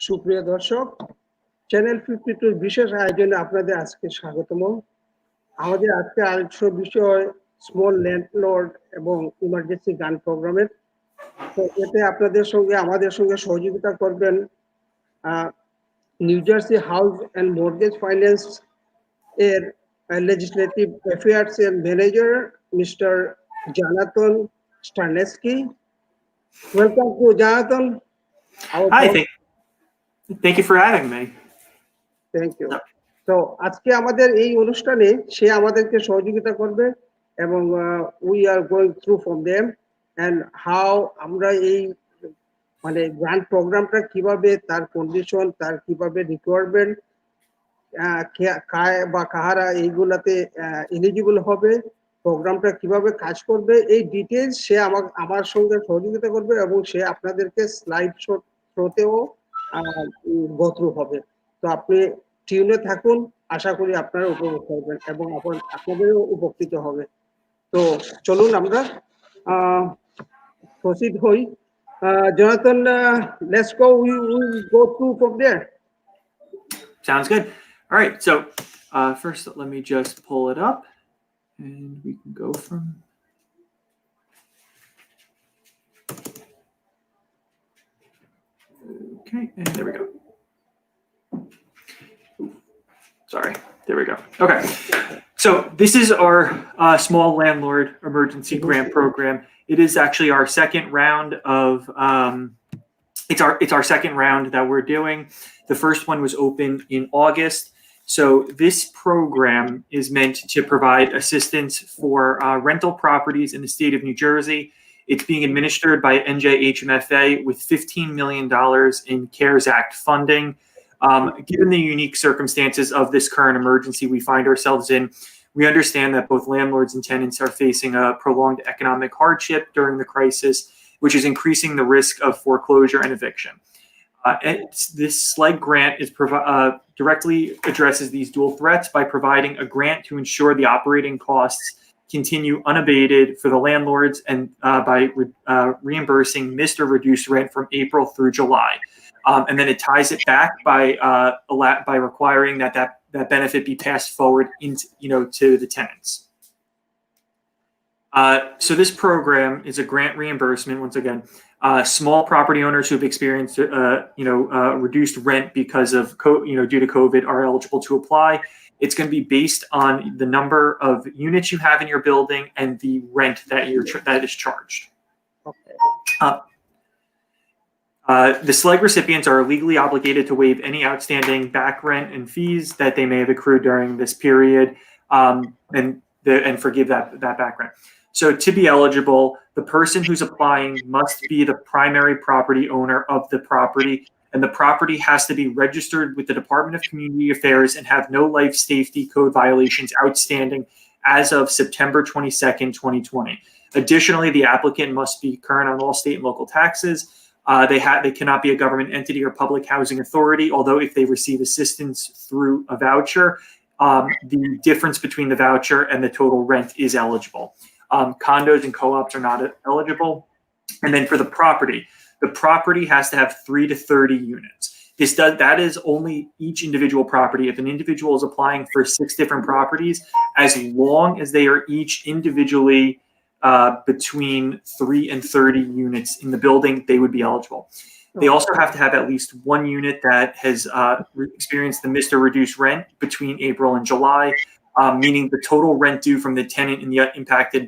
সুপ্রিয় দর্শক, চ্যানেল 52 বিশেষ আয়োজনে আপনাদের আজকে স্বাগতম। আমাদের আজকে আলোচ্য বিষয় স্মল ল্যান্ডলর্ড এবং ইমার্জেন্সি গ্রান্ট প্রোগ্রামের। তো এতে আমাদের সঙ্গে সহযোগিতা করবেন New Jersey house and mortgage finance এর লেজিসলেটিভ অ্যাফেয়ার্স এর manager mister Jonathan Sternesky. Welcome to Jonathan. Hi, thank you for having me. Thank you. তো আজকে আমাদের এই অনুষ্ঠানে সে আমাদেরকে সহযোগিতা করবে এবং we are going through from them and how আমরা এই মানে গ্রান্ট প্রোগ্রামটা কিভাবে, তার কন্ডিশন, তার কিভাবে রিকোয়ারমেন্ট, কাহারা এইগুলাতে এলিজিবল হবে, প্রোগ্রামটা কিভাবে কাজ করবে, এই ডিটেলস সে আমার সঙ্গে সহযোগিতা করবে এবং সে আপনাদেরকে স্লাইড শোতেও গো থ্রু হবে। তো আপনি টিউনে থাকুন, আশা করি আপনারা উপভোগ করবেন এবং আপনাদেরও উপকৃত হবে। তো চলুন আমরা প্রসিড হই। Jonathan, let's go. We go through from there. Sounds good. All right, so first let me just pull it up and we can go from okay, and there we go. Sorry, there we go. Okay, so this is our small landlord emergency grant program. It is actually our second round of it's our second round that we're doing. The first one was open in August. So this program is meant to provide assistance for rental properties in the state of New Jersey. It's being administered by NJHMFA with $15 million in CARES Act funding. Given the unique circumstances of this current emergency we find ourselves in, we understand that both landlords and tenants are facing a prolonged economic hardship during the crisis, which is increasing the risk of foreclosure and eviction. This SLEG grant directly addresses these dual threats by providing a grant to ensure the operating costs continue unabated for the landlords and by reimbursing missed or reduced rent from April through July. And then it ties it back by requiring that benefit be passed forward to the tenants. So this program is a grant reimbursement. Once again, small property owners who have experienced reduced rent because of due to COVID are eligible to apply. It's going to be based on the number of units you have in your building and the rent that is charged. Okay. The SLEG recipients are legally obligated to waive any outstanding back rent and fees that they may have accrued during this period, and forgive that back rent. So to be eligible, the person who's applying must be the primary property owner of the property, and the property has to be registered with the Department of Community Affairs and have no life safety code violations outstanding as of September 22nd, 2020. Additionally, the applicant must be current on all state and local taxes. They cannot be a government entity or public housing authority, although if they receive assistance through a voucher, the difference between the voucher and the total rent is eligible. Condos and co-ops are not eligible. And then for the property has to have 3 to 30 units. That is only each individual property. If an individual is applying for 6 different properties, as long as they are each individually between 3 and 30 units in the building, they would be eligible. They also have to have at least 1 unit that has experienced the missed or reduced rent between April and July, meaning the total rent due from the tenant in the impacted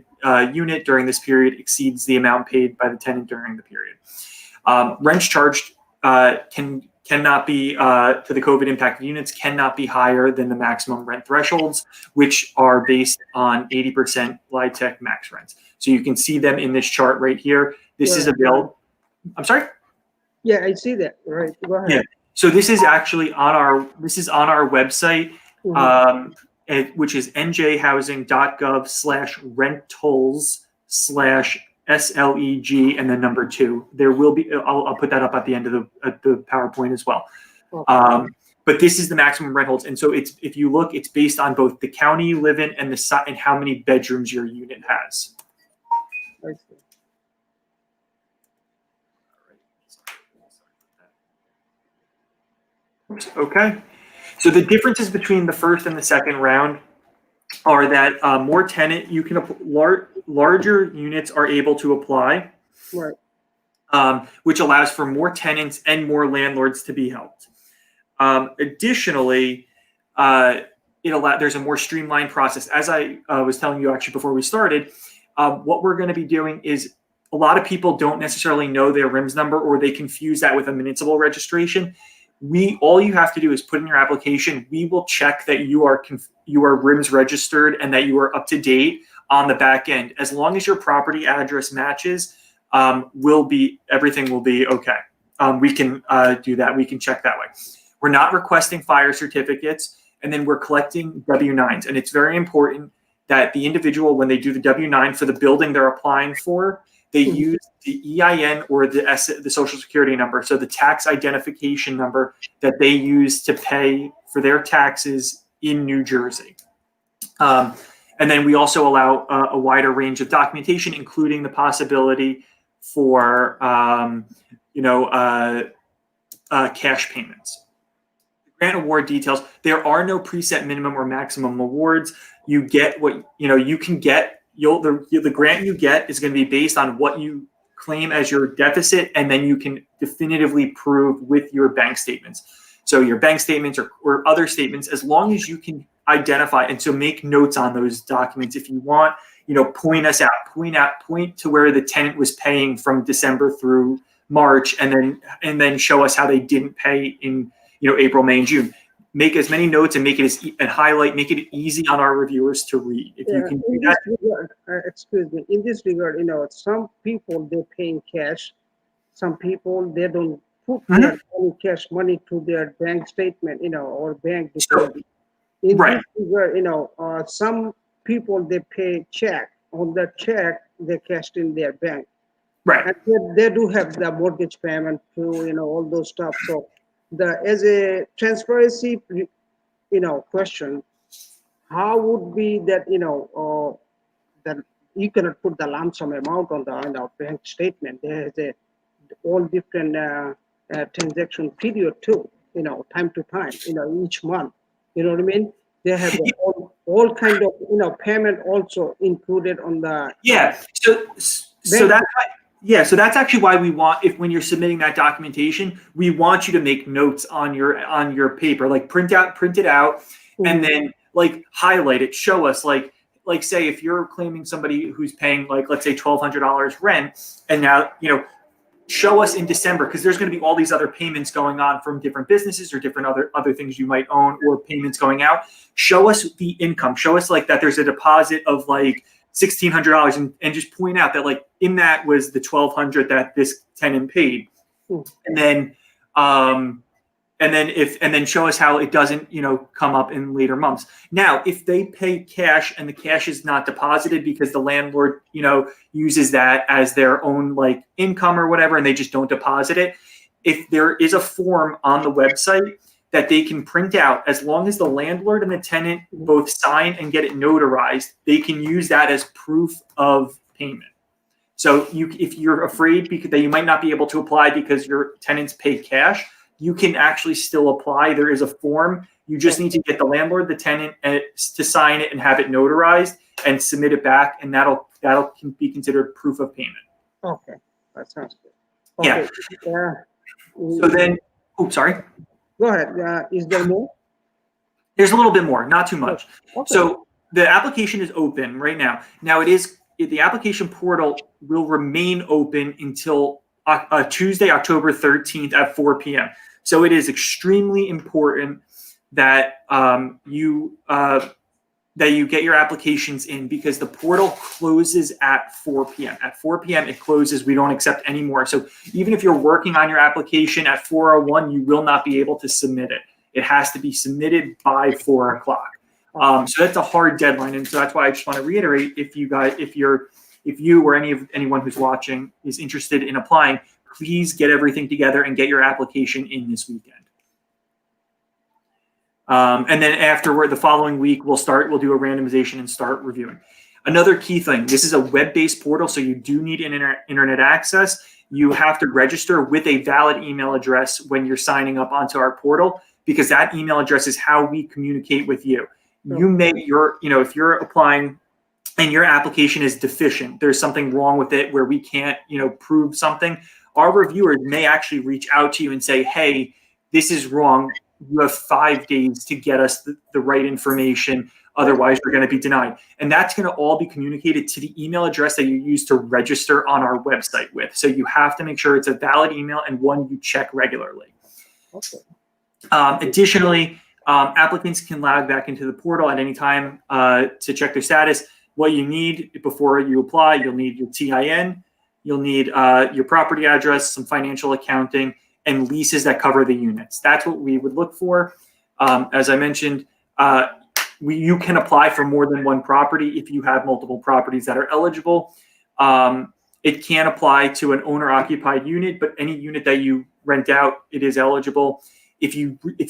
unit during this period exceeds the amount paid by the tenant during the period. Rents charged cannot be to the COVID impacted units cannot be higher than the maximum rent thresholds, which are based on 80% LIHTC max rents. So you can see them in this chart right here. This is available. I'm sorry? Yeah, I see that. Right. Go ahead. Yeah. So this is actually on our website, which is njhousing.gov/rentals/SLEG and then number 2. There will be. I'll put that up at the end of the PowerPoint as well. Okay. But this is the maximum rent holds, and so if you look, it's based on both the county you live in and and how many bedrooms your unit has. I see. Okay. So the differences between the first and the second round are that more tenant, you can larger units are able to apply, Right. which allows for more tenants and more landlords to be helped. Additionally, there's a more streamlined process. As I was telling you actually before we started, what we're going to be doing is a lot of people don't necessarily know their RIMS number, or they confuse that with a municipal registration. All you have to do is put in your application. We will check that you are RIMS registered and that you are up to date on the back end. As long as your property address matches, everything will be okay. We can do that. We can check that way. We're not requesting fire certificates, and then we're collecting W-9s. And it's very important that the individual, when they do the W-9 for the building they're applying for, they use the EIN or the Social Security number, so the tax identification number that they use to pay for their taxes in New Jersey. And then we also allow a wider range of documentation, including the possibility for cash payments. Grant award details: there are no preset minimum or maximum awards. You get what you can get. The grant you get is going to be based on what you claim as your deficit, and then you can definitively prove with your bank statements. So your bank statements or other statements, as long as you can identify, and so make notes on those documents if you want. Point us out, point to where the tenant was paying from December through March, and then show us how they didn't pay in April, May, and June. Make as many notes and make it make it easy on our reviewers to read. If you can do that. Excuse me. In this regard, some people they pay in cash. Some people they don't put their cash money to their bank statement, or bank deposit. In this regard, some people they pay check. On that check, they cashed in their bank. Right. And they do have the mortgage payment too, all those stuff. So as a transparency, question, how would be that, that you cannot put the lump sum amount on the bank statement. There is all different transaction period too, time to time, each month. You know what I mean? They have all kind of, payment also included on the So that's actually why we want, when you're submitting that documentation, we want you to make notes on your paper, like print it out, and then highlight it, show us, say if you're claiming somebody who's paying let's say $1,200 rent, and now show us in December, because there's going to be all these other payments going on from different businesses or different other things you might own, or payments going out. Show us the income, show us that there's a deposit of $1,600, and just point out that in that was the $1,200 that this tenant paid, and then show us how it doesn't come up in later months. Now, if they pay cash and the cash is not deposited because the landlord uses that as their own income or whatever, and they just don't deposit it, if there is a form on the website that they can print out, as long as the landlord and the tenant both sign and get it notarized, they can use that as proof of payment. So if you're afraid that you might not be able to apply because your tenants pay cash, you can actually still apply. There is a form. You just need to get the landlord, the tenant, to sign it and have it notarized and submit it back, and that'll be considered proof of payment. Okay, that sounds good. Okay. Yeah. So then, sorry. Go ahead. Is there more? There's a little bit more, not too much. Okay. So the application is open right now. Now the application portal will remain open until Tuesday, October 13th at 4 p.m. So it is extremely important that you get your applications in, because the portal closes at 4 p.m. At 4 p.m. it closes. We don't accept any more. So even if you're working on your application at 4:01, you will not be able to submit it. It has to be submitted by 4 o'clock. So that's a hard deadline, and so that's why I just want to reiterate: if you or anyone who's watching is interested in applying, please get everything together and get your application in this weekend. And then afterward, the following week, we'll do a randomization and start reviewing. Another key thing: this is a web-based portal, so you do need internet access. You have to register with a valid email address when you're signing up onto our portal, because that email address is how we communicate with you. You may, if you're applying and your application is deficient, there's something wrong with it where we can't, prove something, our reviewers may actually reach out to you and say, hey, this is wrong. You have 5 days to get us the right information. Otherwise, we're going to be denied. And that's going to all be communicated to the email address that you use to register on our website with. So you have to make sure it's a valid email and one you check regularly. Okay. Additionally, applicants can log back into the portal at any time to check their status. What you need before you apply, you'll need your TIN, you'll need your property address, some financial accounting, and leases that cover the units. That's what we would look for. As I mentioned, you can apply for more than one property if you have multiple properties that are eligible. It can apply to an owner-occupied unit, but any unit that you rent out, it is eligible. If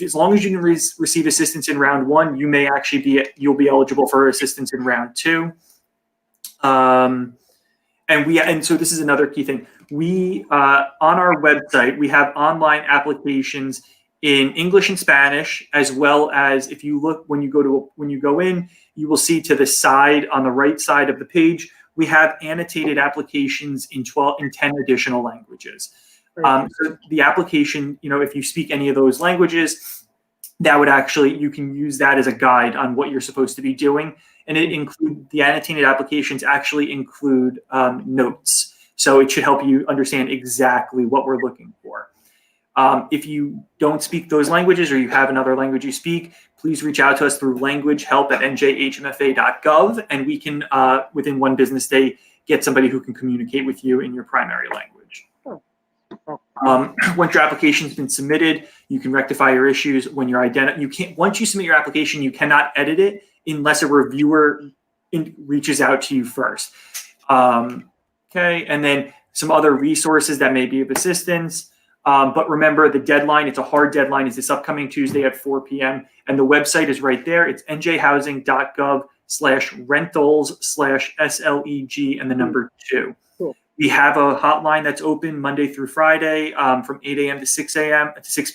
as long as you can receive assistance in round 1, you'll be eligible for assistance in round 2. And so this is another key thing. We on our website, we have online applications in English and Spanish, as well as if you look when you go in, you will see to the side on the right side of the page, we have annotated applications in 10 additional languages. So the application, if you speak any of those languages, that would you can use that as a guide on what you're supposed to be doing. And the annotated applications actually include notes. So it should help you understand exactly what we're looking for. If you don't speak those languages or you have another language you speak, please reach out to us through languagehelp@njhmfa.gov, and we can, within 1 business day, get somebody who can communicate with you in your primary language. Once your application's been submitted, you can rectify your issues when you're once you submit your application, you cannot edit it unless a reviewer reaches out to you first. Okay, and then some other resources that may be of assistance. But remember, the deadline, it's a hard deadline, is this upcoming Tuesday at 4 p.m. And the website is right there. It's njhousing.gov/rentals/SLEG and the number 2. Cool. We have a hotline that's open Monday through Friday from 8 a.m. to 6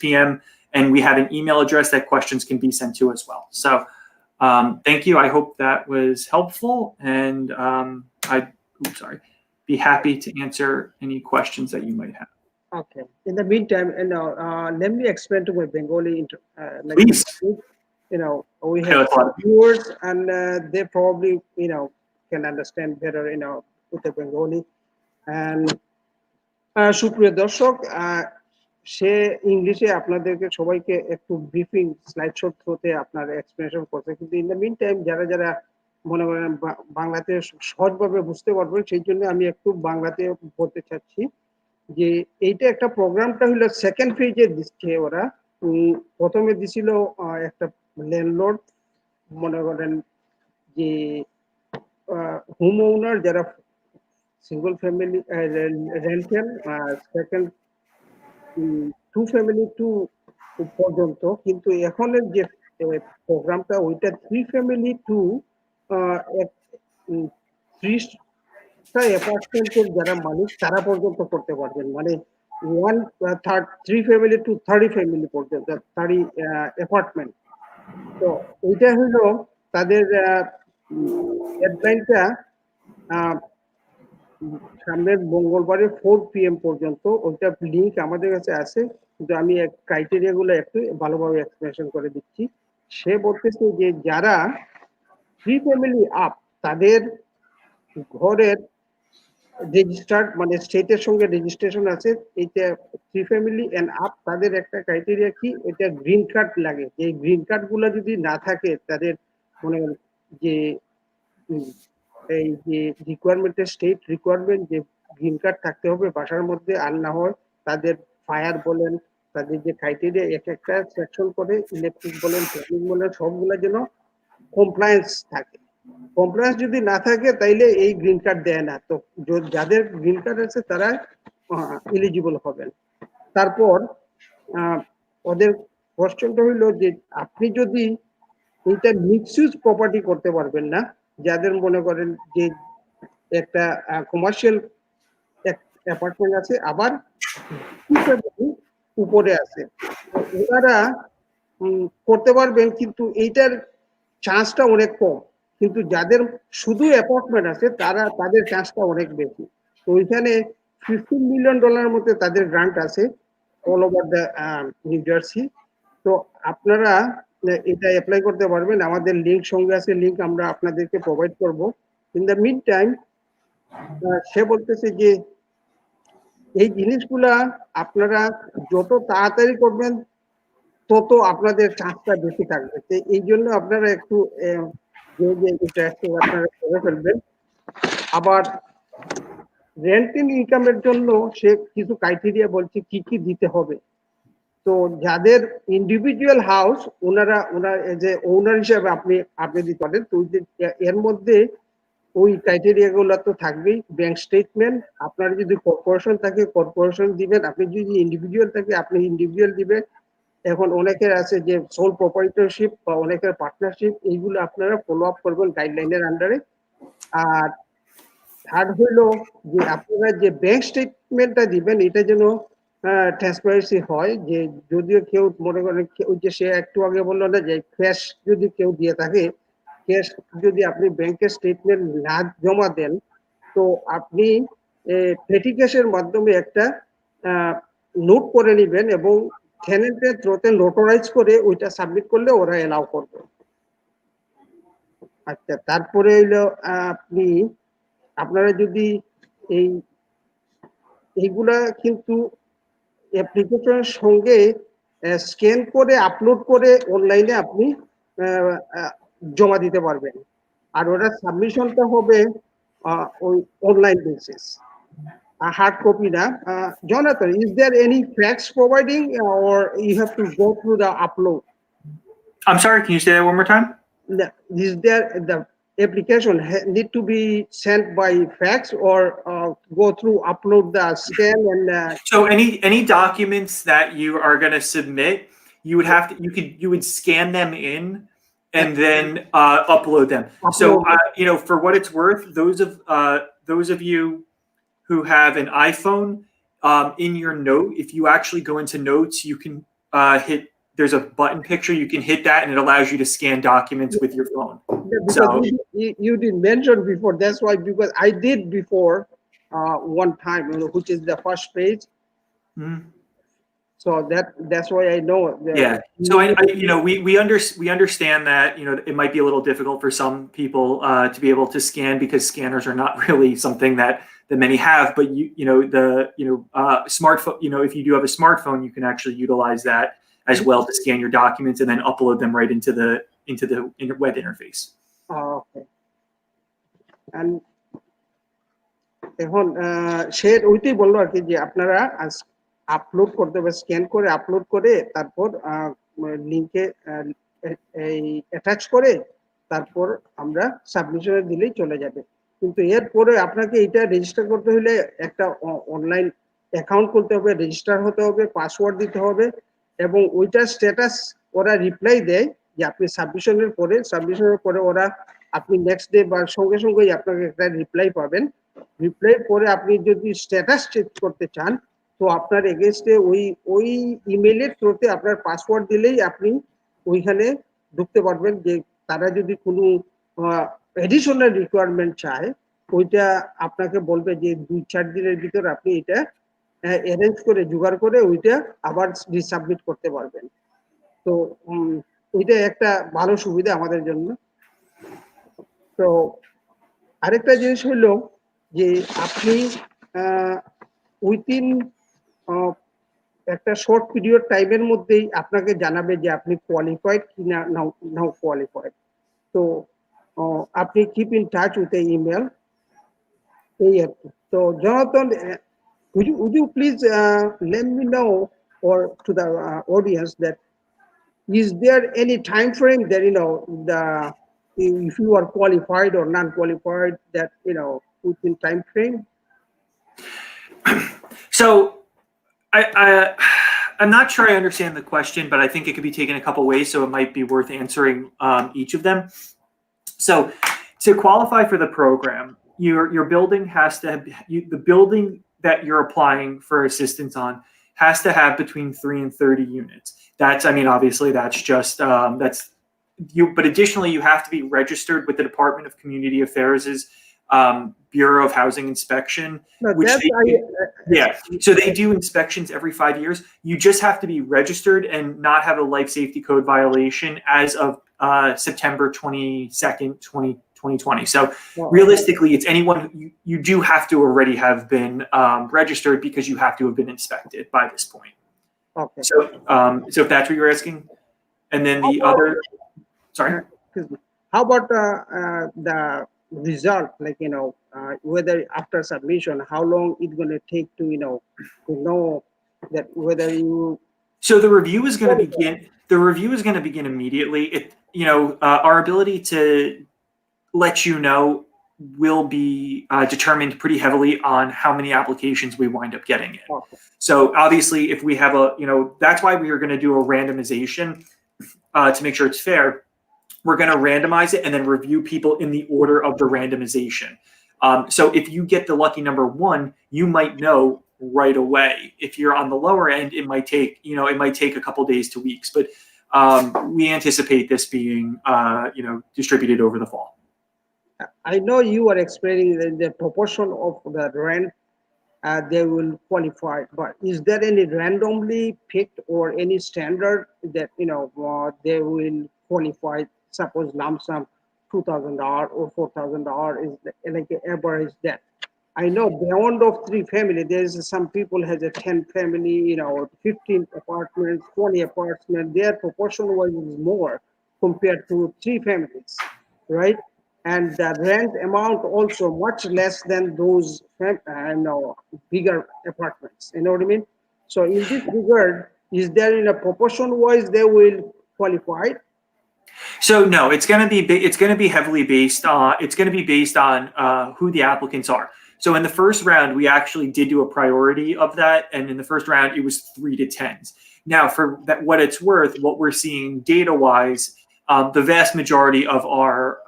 p.m. And we have an email address that questions can be sent to as well. So thank you. I hope that was helpful. And I'd be happy to answer any questions that you might have. Okay. In the meantime, let me explain to my Bengali. Please. We have viewers, and they probably, can understand better, with the Bengali. And সুপ্রিয় দর্শক, সে ইংলিশে আপনাদেরকে সবাইকে একটু briefing slide show থ্রুতে আপনার explanation করছে, কিন্তু ইন দ্য মিন টাইম যারা মনে করেন বাংলাতে সহজভাবে বুঝতে পারবেন, সেই জন্য আমি একটু বাংলাতে বলতে চাচ্ছি যে এইটা একটা প্রোগ্রামটা হলো সেকেন্ড ফেজে দিচ্ছে ওরা। প্রথমে দিছিল একটা ল্যান্ডলর্ড, মনে করেন যে হোম ওনার যারা single family rental, second 2 family 2 পর্যন্ত। কিন্তু এখনের যে প্রোগ্রামটা ওইটা 3 ফ্যামিলি 2 30টা অ্যাপার্টমেন্টের যারা মালিক তারা পর্যন্ত করতে পারবেন, মানে 3 ফ্যামিলি টু 30 ফ্যামিলি পর্যন্ত 30 অ্যাপার্টমেন্ট। তো এইটা হলো তাদের ডেডলাইনটা সামনের মঙ্গলবারে 4 PM পর্যন্ত। ওইটা লিঙ্ক আমাদের কাছে আছে, কিন্তু আমি ক্রাইটেরিয়া গুলো একটু ভালোভাবে এক্সপ্লেনেশন করে দিচ্ছি। সে বলতেছে যে যারা 3 ফ্যামিলি আপ, তাদের ঘরের রেজিস্টার্ড, মানে স্টেটের সঙ্গে রেজিস্ট্রেশন আছে, এইটা 3 ফ্যামিলি এন্ড আপ, তাদের একটা ক্রাইটেরিয়া কি, এটা গ্রিন কার্ড লাগে। এই গ্রিন কার্ড গুলো যদি না থাকে, তাদের মনে যে এই যে রিকোয়ারমেন্টের স্টেট রিকোয়ারমেন্ট যে গ্রিন কার্ড থাকতে হবে বাসার মধ্যে, আর না হয় তাদের ফায়ার বলেন, তাদের যে ক্রাইটেরিয়া এক একটা সেকশন করে, ইলেকট্রিক বলেন, প্লাম্বিং বলেন, সবগুলো যেন কমপ্লায়েন্স থাকে। কমপ্লায়েন্স যদি না থাকে তাইলে এই গ্রিন কার্ড দেয় না। তো যাদের গ্রিন কার্ড আছে তারা এলিজিবল হবেন। তারপর ওদের কোশ্চেনটা হইলো যে আপনি যদি এইটা মিক্স ইউজ প্রপার্টি করতে পারবেন না, যাদের মনে করেন যে একটা কমার্শিয়াল অ্যাপার্টমেন্ট আছে, আবার উপরে আছে, ওনারা করতে পারবেন, কিন্তু এইটার চান্সটা অনেক কম। কিন্তু যাদের শুধু অ্যাপার্টমেন্ট আছে তাদের চান্সটা অনেক বেশি। তো ওইখানে $15 মিলিয়ন মধ্যে তাদের গ্রান্ট আছে all over the new jersey. তো আপনারা এটা অ্যাপ্লাই করতে পারবেন। আমাদের লিঙ্ক সঙ্গে আছে, লিঙ্ক আমরা আপনাদেরকে প্রোভাইড করব। ইন দ্য মিন টাইম সে বলতেছে যে এই জিনিসগুলা আপনারা যত তাড়াতাড়ি করবেন তত আপনাদের চান্সটা বেশি থাকবে। তো এই জন্য আপনারা একটু আপনারা করে ফেলবেন। আবার রেন্টিং ইনকামের জন্য সে কিছু ক্রাইটেরিয়া বলছে কি কি দিতে হবে। তো যাদের ইন্ডিভিজুয়াল হাউস ওনারা যে ওনার হিসাবে আপনি দিতে পারেন। তো এর মধ্যে ওই ক্রাইটেরিয়া গুলো তো থাকবেই। ব্যাংক স্টেটমেন্ট, আপনার যদি কর্পোরেশন থাকে কর্পোরেশন দিবেন, আপনি যদি ইন্ডিভিজুয়াল থাকে আপনি ইন্ডিভিজুয়াল দিবেন। এখন অনেকের আছে যে সোল প্রপাইটরশিপ বা অনেকের পার্টনারশিপ, এইগুলো আপনারা ফলো আপ করবেন গাইডলাইনের আন্ডারে। আর থার্ড হইলো যে আপনারা যে ব্যাংক স্টেটমেন্টটা দিবেন এটা যেন ট্রান্সপারেন্সি হয়। যে যদিও কেউ মনে করেন ওই যে সে একটু আগে বললো না যে ক্যাশ যদি কেউ দিয়ে থাকে, ক্যাশ যদি আপনি ব্যাংকের স্টেটমেন্ট না জমা দেন, তো আপনি পেটি ক্যাশের মাধ্যমে একটা নোট করে নেবেন এবং টেনেন্টের থ্রুতে নোটারাইজ করে ওইটা সাবমিট করলে ওরা এলাও করবে। আচ্ছা, তারপরে হইলো আপনারা যদি এইগুলা কিন্তু অ্যাপ্লিকেশনের সঙ্গে স্ক্যান করে আপলোড করে অনলাইনে আপনি জমা দিতে পারবেন। আর ওটা সাবমিশনটা হবে ওই অনলাইন বেসিস, hard copy না। Jonathan, is there any fax providing or you have to go through the upload? I'm sorry, can you say that one more time? Is there the application need to be sent by fax or go through upload the scan and so any documents that you are going to submit, you would have to you would scan them in and then upload them. So for what it's worth, those of you who have an iPhone, in your note, if you actually go into notes, you can hit, there's a button picture, you can hit that and it allows you to scan documents with your phone. Because so you didn't mention before, that's why, because I did before one time, which is the first page. Mm-hmm. So that's why I know. Yeah. So we understand that it might be a little difficult for some people to be able to scan because scanners are not really something that many have. But smartphone. If you do have a smartphone, you can actually utilize that as well to scan your documents and then upload them right into the web interface. Okay. And এখন সে ওইটাই বললো আর কি যে আপনারা upload করতে হবে, scan করে upload করে তারপর লিংকে অ্যাটাচ করে তারপর আমরা সাবমিশনে দিলেই চলে যাবে। কিন্তু এরপরে আপনাকে এটা রেজিস্টার করতে হলে একটা অনলাইন অ্যাকাউন্ট করতে হবে, রেজিস্টার হতে হবে, পাসওয়ার্ড দিতে হবে এবং ওইটার স্ট্যাটাস ওরা রিপ্লাই দেয় যে আপনি সাবমিশনের পরে ওরা আপনি নেক্সট ডে বা সঙ্গে সঙ্গেই আপনাকে একটা রিপ্লাই পাবেন। রিপ্লাই পরে আপনি যদি স্ট্যাটাস চেক করতে চান তো আপনার এগেইনস্টে ওই ইমেইলের থ্রুতে আপনার পাসওয়ার্ড দিলেই আপনি ওইখানে ঢুকতে পারবেন। যে তারা যদি কোনো এডিশনাল রিকোয়ারমেন্ট চায় ওইটা আপনাকে বলবে যে 2-4 দিনের ভিতর আপনি এটা অ্যারেঞ্জ করে জোগাড় করে ওইটা আবার রিসাবমিট করতে পারবেন। তো ওইটা একটা ভালো সুবিধা আমাদের জন্য। তো আরেকটা জিনিস হলো যে আপনি উইথিন একটা শর্ট পিরিয়ড টাইমের মধ্যেই আপনাকে জানাবে যে আপনি কোয়ালিফাইড কি নাও কোয়ালিফাইড। তো আপনি keep in touch with the email, এই আর কি। তো Jonathan, would you please let me know or to the audience that is there any time frame that if you are qualified or non-qualified that within time frame? So I'm not sure I understand the question, but I think it could be taken a couple ways, so it might be worth answering each of them. So to qualify for the program, your building has to have, the building that you're applying for assistance on has to have between 3 and 30 units. That's, I mean, obviously that's just, that's you, but additionally you have to be registered with the Department of Community Affairs' Bureau of Housing Inspection, No, which that's yeah, so they do inspections every 5 years. You just have to be registered and not have a life safety code violation as of September 22nd, 2020. So realistically, it's anyone, you do have to already have been registered because you have to have been inspected by this point. Okay. So, so if that's what you're asking, and then the other, sorry. How about the result? Like, you know, whether after submission, how long it's going to take to, you know that whether you. So the review is going to begin. The review is going to begin immediately. It, you know, our ability to let you know will be determined pretty heavily on how many applications we wind up getting in. Okay. So obviously, if we have a, you know, that's why we are going to do a randomization to make sure it's fair. We're going to randomize it and then review people in the order of the randomization. So if you get the lucky number 1, you might know right away. If you're on the lower end, it might take, you know, it might take a couple days to weeks. But we anticipate this being, you know, distributed over the fall. I know you are explaining the proportion of the rent they will qualify, but is there any randomly picked or any standard that, you know, they will qualify? Suppose lump sum $2,000 or $4,000 is like an average that. I know beyond of 3 family, there's some people has a 10 family, you know, 15 apartments, 20 apartments. Their proportion wise is more compared to 3 families, right? And the rent amount also much less than those bigger apartments. You know what I mean? So in this regard, is there in a proportion wise they will qualify? So no, it's going to be heavily based on who the applicants are. So in the first round, we actually did do a priority of that, and in the first round, it was 3 to 10s. Now, for that, what it's worth, what we're seeing data-wise, the vast majority of our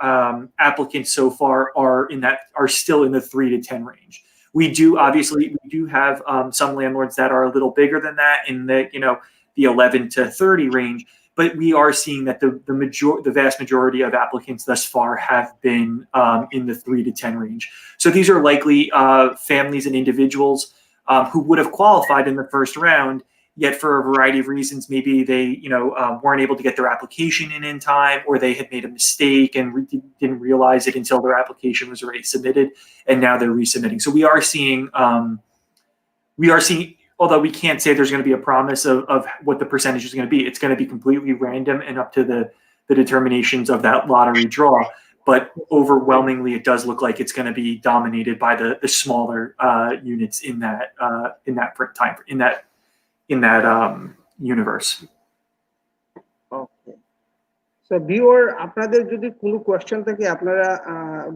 applicants so far are still in the 3 to 10 range. We do have some landlords that are a little bigger than that, in the, you know, the 11 to 30 range. But we are seeing that the vast majority of applicants thus far have been in the 3 to 10 range. So these are likely families and individuals who would have qualified in the first round, yet for a variety of reasons, maybe they, you know, weren't able to get their application in time, or they had made a mistake and didn't realize it until their application was already submitted, and now they're resubmitting. So we are seeing, although we can't say there's going to be a promise of what the percentage is going to be. It's going to be completely random and up to the determinations of that lottery draw. But overwhelmingly, it does look like it's going to be dominated by the smaller units in that universe. Okay. So viewer, আপনাদের যদি কোনো question থাকে আপনারা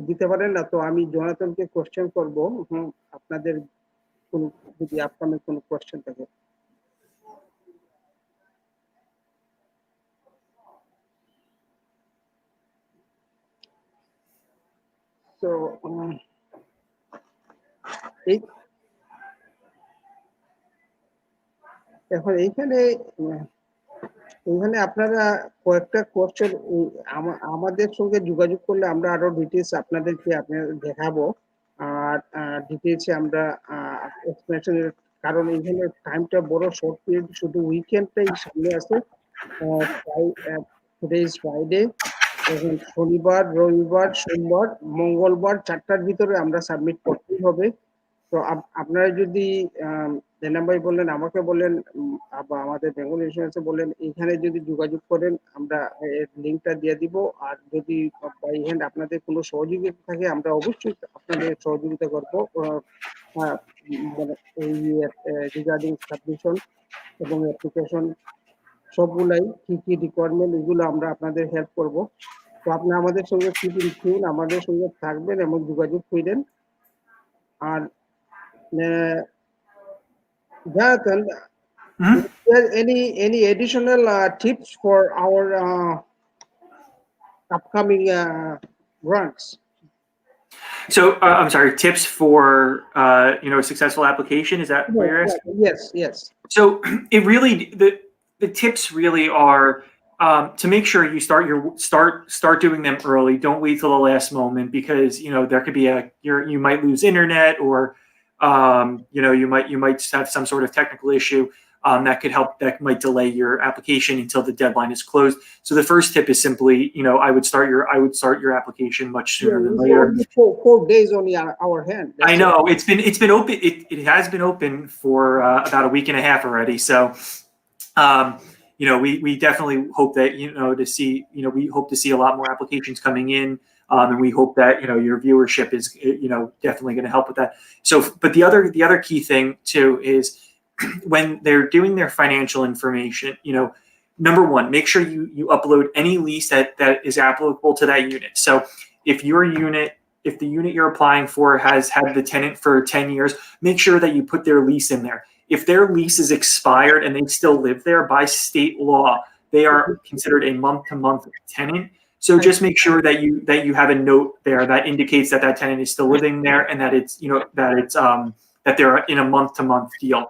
দিতে পারেন, না তো আমি জোনাথনকে কোশ্চেন করব আপনাদের যদি আপকামিং কোনো কোশ্চেন থাকে। So এখন এইখানে আপনারা কয়েকটা কোশ্চেন আমাদের সঙ্গে যোগাযোগ করলে আমরা আরো ডিটেইলস আপনাদেরকে দেখাবো, আর ডিটেইলসে আমরা এক্সপ্লেনেশনের, কারণ এইখানে টাইমটা বড় শর্ট পিরিয়ড, শুধু উইকেন্ডটাই সামনে আছে। টুডে ইজ ফ্রাইডে, এখন শনিবার, রবিবার, সোমবার, মঙ্গলবার 4টার ভিতরে আমরা সাবমিট করতেই হবে। তো আপনারা যদি জেনাম ভাই বললেন, আমাকে বললেন, বা আমাদের বেঙ্গল ইন্স্যুরেন্সে বললেন, এখানে যদি যোগাযোগ করেন আমরা লিঙ্কটা দিয়ে দিব। আর যদি বাই হ্যান্ড আপনাদের কোনো সহযোগিতা থাকে, আমরা অবশ্যই আপনাদের সহযোগিতা করব, মানে এই রিগার্ডিং সাবমিশন এবং অ্যাপ্লিকেশন সবগুলাই কি কি রিকোয়ারমেন্ট, এগুলো আমরা আপনাদের হেল্প করব। তো আপনি আমাদের সঙ্গে আমাদের সঙ্গে থাকবেন এবং যোগাযোগ করেন। আর Jonathan, is there any additional tips for our upcoming grants? So I'm sorry, tips for a successful application. Is that what you're asking? Yes, yes. So it really the tips really are to make sure you start doing them early. Don't wait till the last moment because there could be you might lose internet or you might just have some sort of technical issue that might delay your application until the deadline is closed. So the first tip is simply I would start your application much sooner than later. Only 4 days on our hand. I know it's been open. It has been open for about a week and a half already. So, we definitely hope that we hope to see a lot more applications coming in, and we hope that your viewership is definitely going to help with that. So, but the other key thing too is when they're doing their financial information, number one, make sure you upload any lease that is applicable to that unit. So, if the unit you're applying for has had the tenant for 10 years, make sure that you put their lease in there. If their lease is expired and they still live there, by state law, they are considered a month-to-month tenant. So just make sure that you have a note there that indicates that tenant is still living there and that that they're in a month-to-month deal.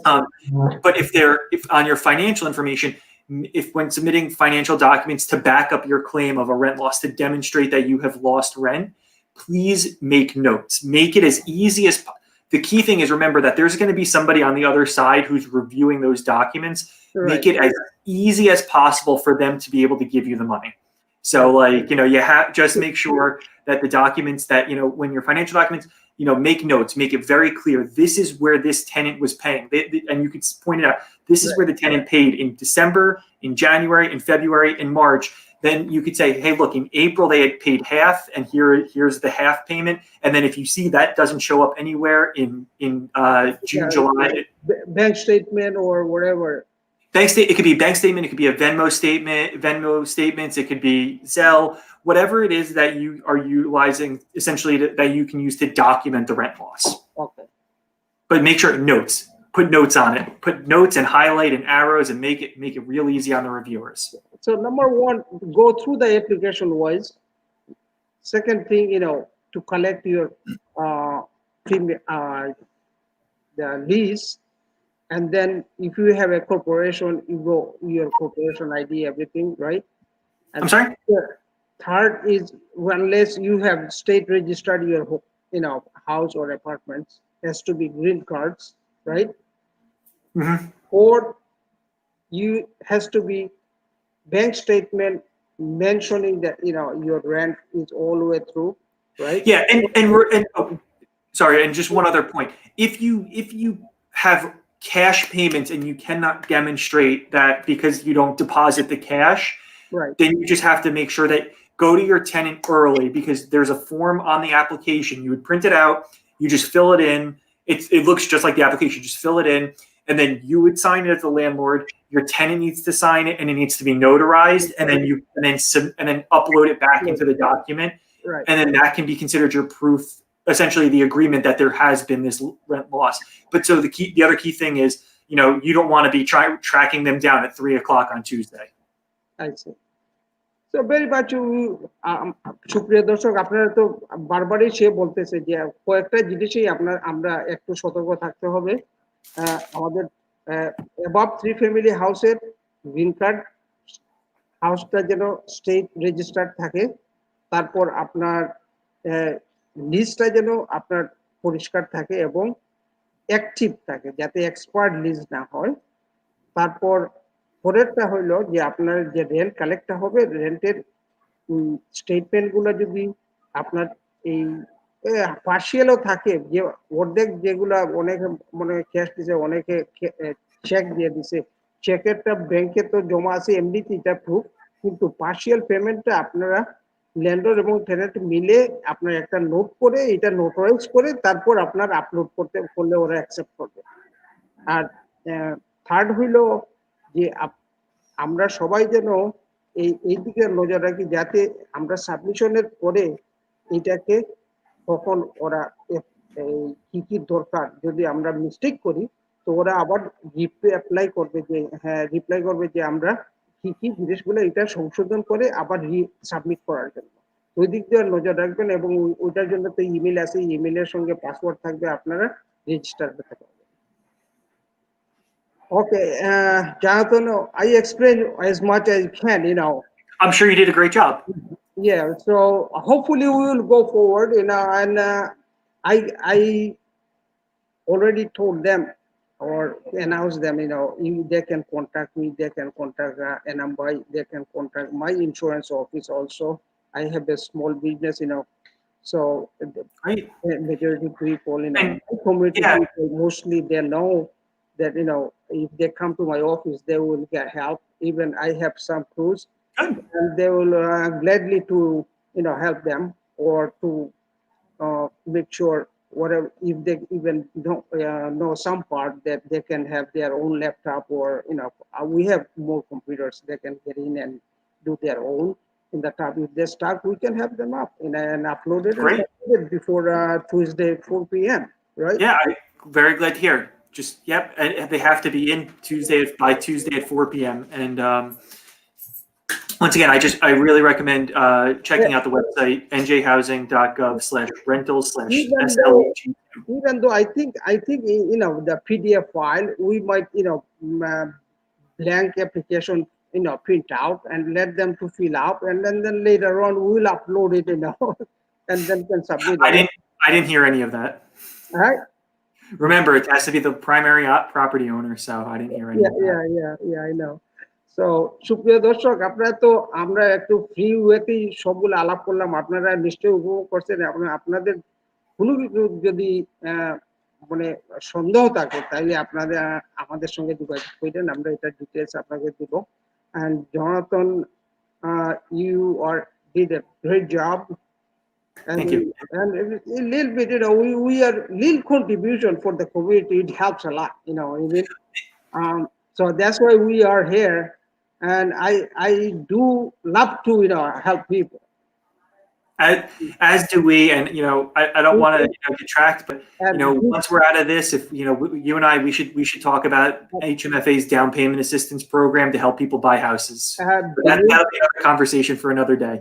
But if on your financial information, if when submitting financial documents to back up your claim of a rent loss to demonstrate that you have lost rent, please make notes. Make it as easy as possible. The key thing is remember that there's going to be somebody on the other side who's reviewing those documents. Right. Make it as easy as possible for them to be able to give you the money. So just make sure that the documents that, when your financial documents, make notes, make it very clear. This is where this tenant was paying. And you could point it out. This is where the tenant paid in December, in January, in February, in March. Then you could say, hey, look, in April they had paid half, and here's the half payment. And then if you see that doesn't show up anywhere in June, July, bank statement or whatever. It could be a bank statement. It could be a Venmo statements. It could be Zelle, whatever it is that you are utilizing, essentially that you can use to document the rent loss. Okay. But make sure put notes on it. Put notes and highlight and arrows and make it real easy on the reviewers. So number one, go through the application wise. Second thing, to collect your the lease. And then if you have a corporation, you go your corporation ID, everything, right? And I'm sorry? Third is, unless you have state registered your house or apartments, has to be green cards, right? Mm-hmm. Or has to be bank statement mentioning that your rent is all the way through, right? Yeah, and just one other point. If you have cash payments and you cannot demonstrate that because you don't deposit the cash, right, then you just have to make sure that go to your tenant early, because there's a form on the application. You would print it out, you just fill it in. It looks just like the application, just fill it in, and then you would sign it as the landlord. Your tenant needs to sign it, and it needs to be notarized, and then upload it back into the document, right, and then that can be considered your proof, essentially the agreement that there has been this rent loss. But so the other key thing is, you don't want to be tracking them down at 3:00 on Tuesday. I see. So very much সুপ্রিয় দর্শক, আপনারা তো বারবারই সে বলতেছে যে কয়েকটা জিনিসই আমরা একটু সতর্ক থাকতে হবে। আমাদের above 3 family হাউসের গ্রিন কার্ড হাউসটা যেন স্টেট রেজিস্টার্ড থাকে, তারপর আপনার লিজটা যেন আপনার পরিষ্কার থাকে এবং অ্যাক্টিভ থাকে, যাতে এক্সপায়ার্ড লিজ না হয়। তারপর পরেরটা হইলো যে আপনার যে রেন্ট কালেক্ট হবে, রেন্টের স্টেটমেন্টগুলো যদি আপনার এই পার্শিয়ালও থাকে, যে অর্ধেক যেগুলা অনেকে মনে ক্যাশ দিছে, অনেকে চেক দিয়ে দিছে, চেকেরটা ব্যাংকে তো জমা আছে এমনিতে, এটা প্রুফ, কিন্তু পার্শিয়াল পেমেন্টটা আপনারা ল্যান্ডলর্ড এবং টেনেন্ট মিলে আপনার একটা নোট করে এটা নোটারাইজ করে তারপর আপনার আপলোড করলে ওরা অ্যাকসেপ্ট করবে। আর থার্ড হইলো যে আমরা সবাই যেন এই দিকে নজর রাখি, যাতে আমরা সাবমিশনের পরে এটাকে কখন ওরা কি কি দরকার, যদি আমরা মিস্টেক করি তো ওরা আবার রিপ্লাই করবে যে আমরা কি কি জিনিসগুলো এটা সংশোধন করে আবার সাবমিট করার জন্য। ওই দিক দিয়ে নজর রাখবেন এবং ওইটার জন্য তো ইমেল আছে, ইমেলের সঙ্গে পাসওয়ার্ড থাকবে, আপনারা রেজিস্টার করতে পারবেন। Okay, Jonathan, I explained as much as I can, I'm sure you did a great job. Yeah, so hopefully we will go forward, and I already told them or announced them, if they can contact me, they can contact NMBI, they can contact my insurance office also. I have a small business, so Right. the majority people, And my community yeah, people, mostly they know that, if they come to my office, they will get help. Even I have some crews, good. and they will gladly to, help them, or to make sure whatever, if they even don't know some part, that they can have their own laptop, or we have more computers, they can get in and do their own in the top. If they're stuck, we can have them up and upload it and Great. submit it before Tuesday 4 p.m. Right? Yeah, I'm very glad to hear. Just yep, and they have to be in by Tuesday at 4 p.m. And once again, I really recommend checking out the website njhousing.gov/rental/SLEG. Even though I think the PDF file, we might blank application print out and let them to fill up, and then later on we will upload it, and then can submit it. I didn't hear any of that. All right. Remember, it has to be the primary property owner, so I didn't hear any of that. Yeah, I know. So সুপ্রিয় দর্শক, আপনারা তো আমরা একটু free ওয়েতেই সবগুলো আলাপ করলাম, আপনারা নিশ্চয়ই উপভোগ করছেন। আপনাদের কোনো কিছু যদি মানে সন্দেহ থাকে, তাইলে আপনারা আমাদের সঙ্গে যোগাযোগ করেন, আমরা এটা ডিটেলস আপনাকে দিব। And Jonathan, you did a great job. Thank you. And a little bit, we are little contribution for the community. It helps a lot, so that's why we are here, and I do love to help people. As do we, and I don't want to detract, but once we're out of this, if you and I, we should talk about HMFA's down payment assistance program to help people buy houses. That'll be a conversation for another day.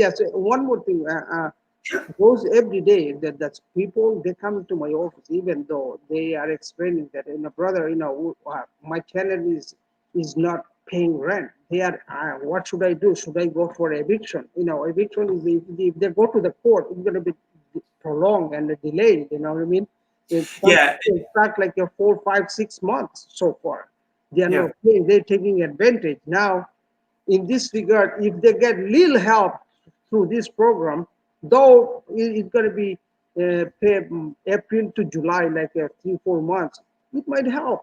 Yes. One more thing. Those every day that's people, they come to my office, even though they are explaining that, brother, my tenant is not paying rent. They are, what should I do? Should I go for eviction? Eviction is, if they go to the court, it's going to be prolonged and delayed. You know what I mean? It's stuck like 4, 5, 6 months so far. They are not paying. They're taking advantage. Now, in this regard, if they get little help through this program, though it's going to be April to July, like 3-4 months, it might help,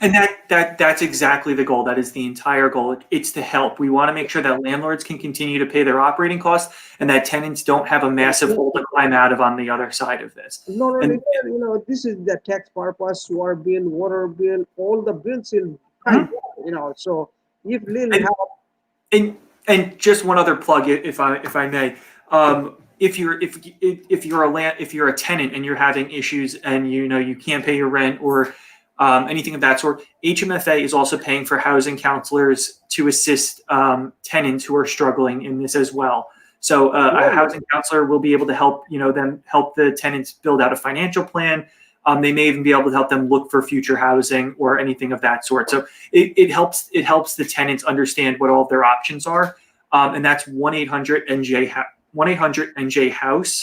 And that's exactly the goal. That is the entire goal. It's to help. We want to make sure that landlords can continue to pay their operating costs, and that tenants don't have a massive hole to climb out of on the other side of this. Not only that, this is the tax purpose, sewer bill, water bill, all the bills will come, so if little help. And just one other plug, if I may. If you're a tenant and you're having issues and you can't pay your rent or anything of that sort, HMFA is also paying for housing counselors to assist tenants who are struggling in this as well. So a housing counselor will be able to help them help the tenants build out a financial plan. They may even be able to help them look for future housing or anything of that sort. So it helps the tenants understand what all of their options are, and that's 1-800-NJ-HOUSE.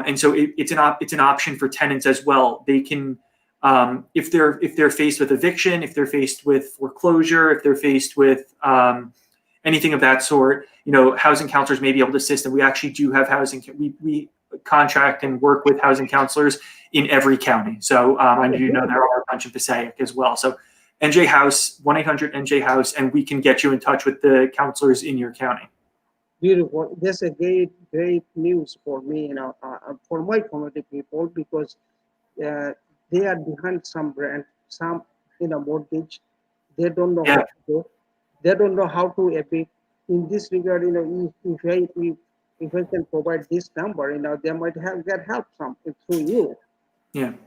And so it's an option for tenants as well. They can, if they're faced with eviction, if they're faced with foreclosure, if they're faced with anything of that sort, housing counselors may be able to assist. And we actually do have we contract and work with housing counselors in every county. So I do know there are a bunch of Passaic as well. So NJ House, 1-800-NJ-HOUSE, and we can get you in touch with the counselors in your county. Beautiful. That's a great news for me, for my community people, because they are behind some rent, some mortgage. They don't know how to do. They don't know how to evict. In this regard, if I can provide this number, they might get help through you.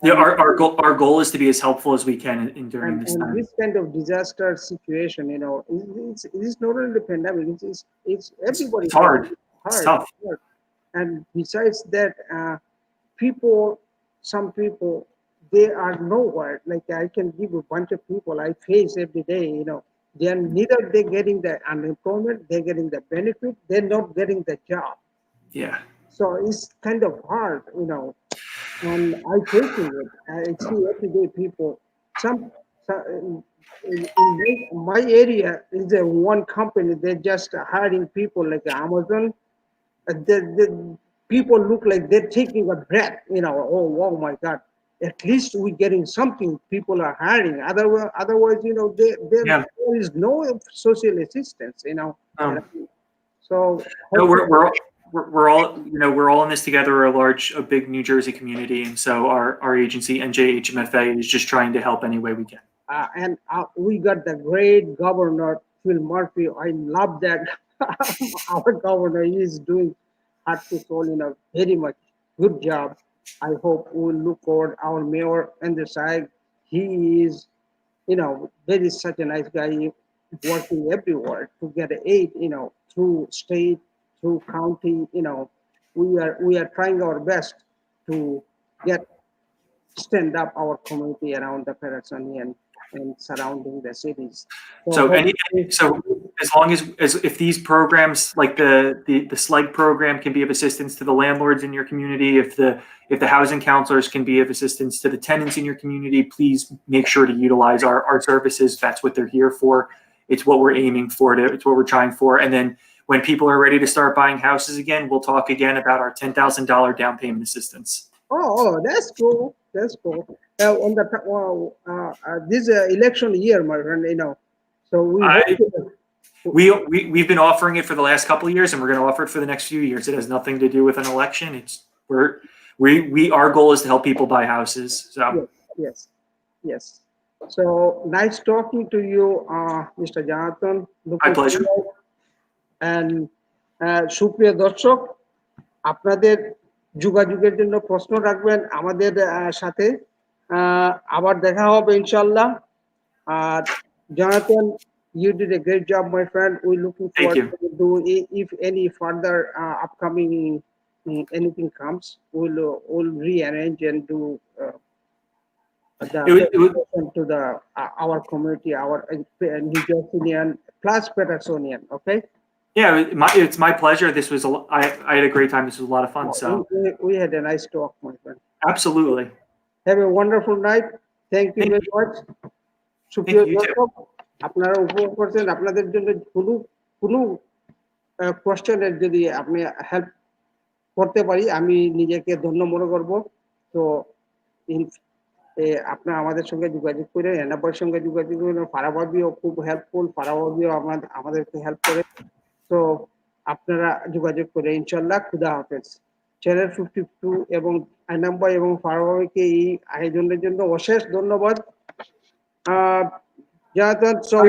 Our goal is to be as helpful as we can during this time. This kind of disaster situation, it's not only the pandemic. It's everybody. It's hard. It's tough. hard. And besides that, some people, they are nowhere. Like I can give a bunch of people I face every day, they are neither they getting the unemployment, they're getting the benefit, they're not getting the job. Yeah. So it's kind of hard, and I facing it. I see everyday people. Some in my area is a one company. They're just hiring people like Amazon. The people look like they're taking a breath. Oh my God! At least we're getting something. People are hiring. Otherwise, Yeah. there is no social assistance. Um, So no, we're all, we're all in this together. We're a big New Jersey community, and so our agency NJHMFA is just trying to help any way we can. And we got the great governor Phil Murphy. I love that. Our governor is doing heart to soul, very much good job. I hope we'll look forward. Our mayor and the side, he is, very such a nice guy, working everywhere to get aid, through state, through county. We are trying our best to get stand up our community around the Patterson and surrounding the cities. So as long as if these programs like the SLEG program can be of assistance to the landlords in your community, if the housing counselors can be of assistance to the tenants in your community, please make sure to utilize our services. That's what they're here for. It's what we're aiming for. It's what we're trying for. And then when people are ready to start buying houses again, we'll talk again about our $10,000 down payment assistance. Oh, that's cool. That's cool. On the this election year, my friend, so we've been offering it for the last couple of years, and we're going to offer it for the next few years. It has nothing to do with an election. Our goal is to help people buy houses. So yes. So nice talking to you, Mr. Jonathan. My pleasure. And সুপ্রিয় দর্শক, আপনাদের যোগাযোগের জন্য প্রশ্ন রাখবেন আমাদের সাথে। আবার দেখা হবে ইনশাআল্লাহ। আর Jonathan, you did a great job, my friend. We're looking forward to do if any further upcoming anything comes, we'll rearrange and do to our community, our New Jerseyan plus Pattersonian. Okay. Yeah, it's my pleasure. I had a great time. This was a lot of fun. So we had a nice talk, my friend. Absolutely. Have a wonderful night. Thank you very much. সুপ্রিয় দর্শক, আপনারা উপভোগ করছেন। আপনাদের জন্য কোনো কোশ্চেনের যদি আপনি হেল্প করতে পারি, আমি নিজেকে ধন্য মনে করব। তো আপনারা আমাদের সঙ্গে যোগাযোগ করে, এনাবার সঙ্গে যোগাযোগ করে। ফারাবাবিও খুব হেল্পফুল, ফারাবাবিও আমাদেরকে হেল্প করে। তো আপনারা যোগাযোগ করে ইনশাআল্লাহ। খুদা হাফেজ। চ্যানেল 52 এবং আইনাম্বা এবং ফারাবাবিকে এই আয়োজনের জন্য অশেষ ধন্যবাদ। Jonathan, so